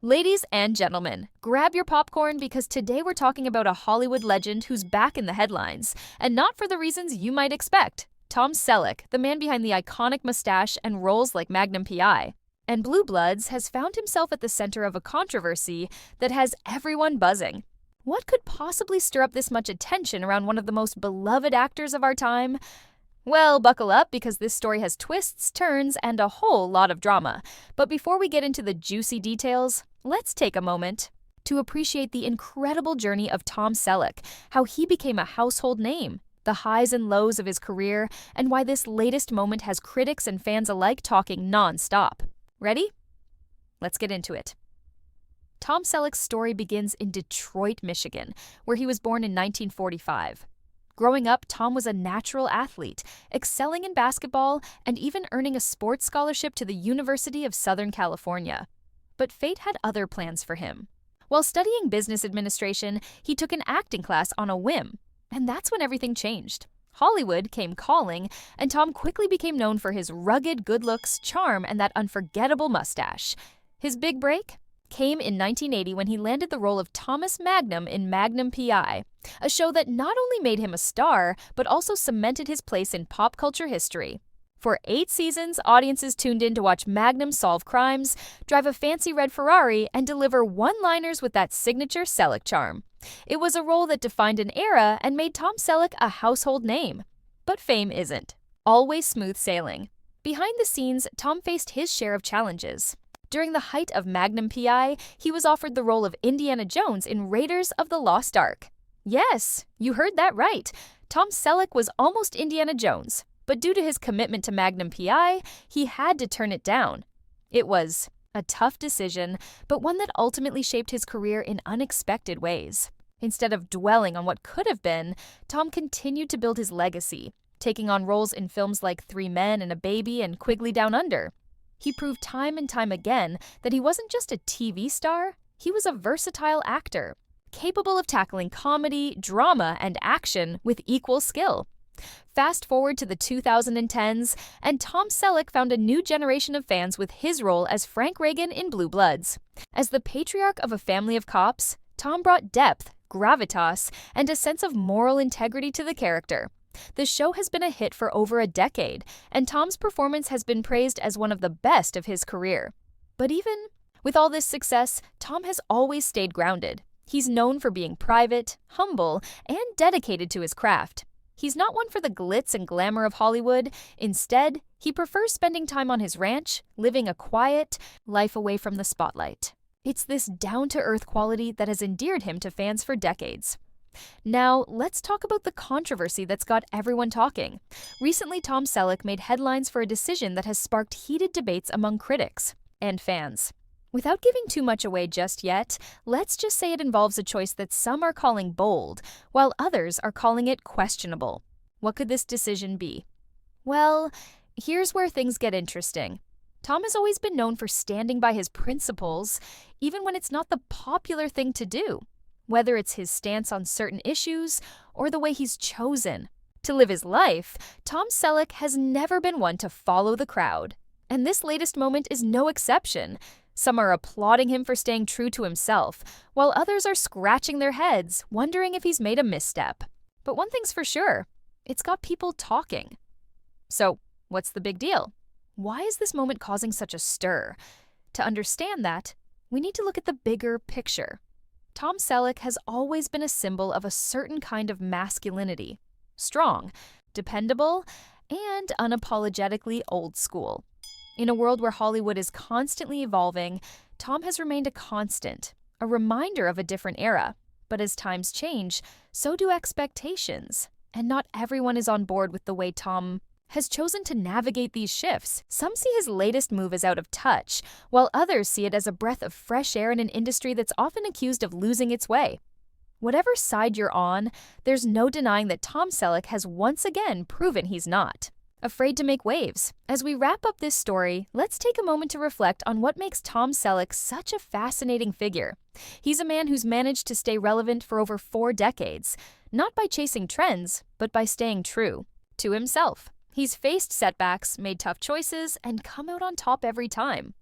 Ladies and gentlemen, grab your popcorn because today we're talking about a Hollywood legend who's back in the headlines, and not for the reasons you might expect. Tom Selleck, the man behind the iconic mustache and roles like Magnum PI, and Blue Bloods, has found himself at the center of a controversy that has everyone buzzing. What could possibly stir up this much attention around one of the most beloved actors of our time? Well, buckle up because this story has twists, turns, and a whole lot of drama. But before we get into the juicy details, let's take a moment to appreciate the incredible journey of Tom Selleck, how he became a household name, the highs and lows of his career, and why this latest moment has critics and fans alike talking non-stop. Ready? Let's get into it. Tom Selleck's story begins in Detroit, Michigan, where he was born in 1945. Growing up, Tom was a natural athlete, excelling in basketball and even earning a sports scholarship to the University of Southern California. But fate had other plans for him. While studying business administration, he took an acting class on a whim, and that's when everything changed. Hollywood came calling, and Tom quickly became known for his rugged good looks, charm, and that unforgettable mustache. His big break came in 1980 when he landed the role of Thomas Magnum in Magnum PI, a show that not only made him a star, but also cemented his place in pop culture history. For 8 seasons, audiences tuned in to watch Magnum solve crimes, drive a fancy red Ferrari, and deliver one-liners with that signature Selleck charm. It was a role that defined an era and made Tom Selleck a household name. But fame isn't always smooth sailing. Behind the scenes, Tom faced his share of challenges. During the height of Magnum PI, he was offered the role of Indiana Jones in Raiders of the Lost Ark. Yes, you heard that right. Tom Selleck was almost Indiana Jones, but due to his commitment to Magnum PI, he had to turn it down. It was a tough decision, but one that ultimately shaped his career in unexpected ways. Instead of dwelling on what could have been, Tom continued to build his legacy, taking on roles in films like 3 Men and a Baby and Quigley Down Under. He proved time and time again that he wasn't just a TV star, he was a versatile actor, capable of tackling comedy, drama, and action with equal skill. Fast forward to the 2010s, and Tom Selleck found a new generation of fans with his role as Frank Reagan in Blue Bloods. As the patriarch of a family of cops, Tom brought depth, gravitas, and a sense of moral integrity to the character. The show has been a hit for over a decade, and Tom's performance has been praised as one of the best of his career. But even with all this success, Tom has always stayed grounded. He's known for being private, humble, and dedicated to his craft. He's not one for the glitz and glamour of Hollywood. Instead, he prefers spending time on his ranch, living a quiet life away from the spotlight. It's this down-to-earth quality that has endeared him to fans for decades. Now, let's talk about the controversy that's got everyone talking. Recently, Tom Selleck made headlines for a decision that has sparked heated debates among critics and fans. Without giving too much away just yet, let's just say it involves a choice that some are calling bold, while others are calling it questionable. What could this decision be? Well, here's where things get interesting. Tom has always been known for standing by his principles, even when it's not the popular thing to do. Whether it's his stance on certain issues or the way he's chosen to live his life, Tom Selleck has never been one to follow the crowd. And this latest moment is no exception. Some are applauding him for staying true to himself, while others are scratching their heads, wondering if he's made a misstep. But one thing's for sure, it's got people talking. So, what's the big deal? Why is this moment causing such a stir? To understand that, we need to look at the bigger picture. Tom Selleck has always been a symbol of a certain kind of masculinity. Strong, dependable, and unapologetically old school. In a world where Hollywood is constantly evolving, Tom has remained a constant, a reminder of a different era. But as times change, so do expectations. And not everyone is on board with the way Tom has chosen to navigate these shifts. Some see his latest move as out of touch, while others see it as a breath of fresh air in an industry that's often accused of losing its way. Whatever side you're on, there's no denying that Tom Selleck has once again proven he's not afraid to make waves. As we wrap up this story, let's take a moment to reflect on what makes Tom Selleck such a fascinating figure. He's a man who's managed to stay relevant for over 4 decades, not by chasing trends, but by staying true to himself. He's faced setbacks, made tough choices, and come out on top every time.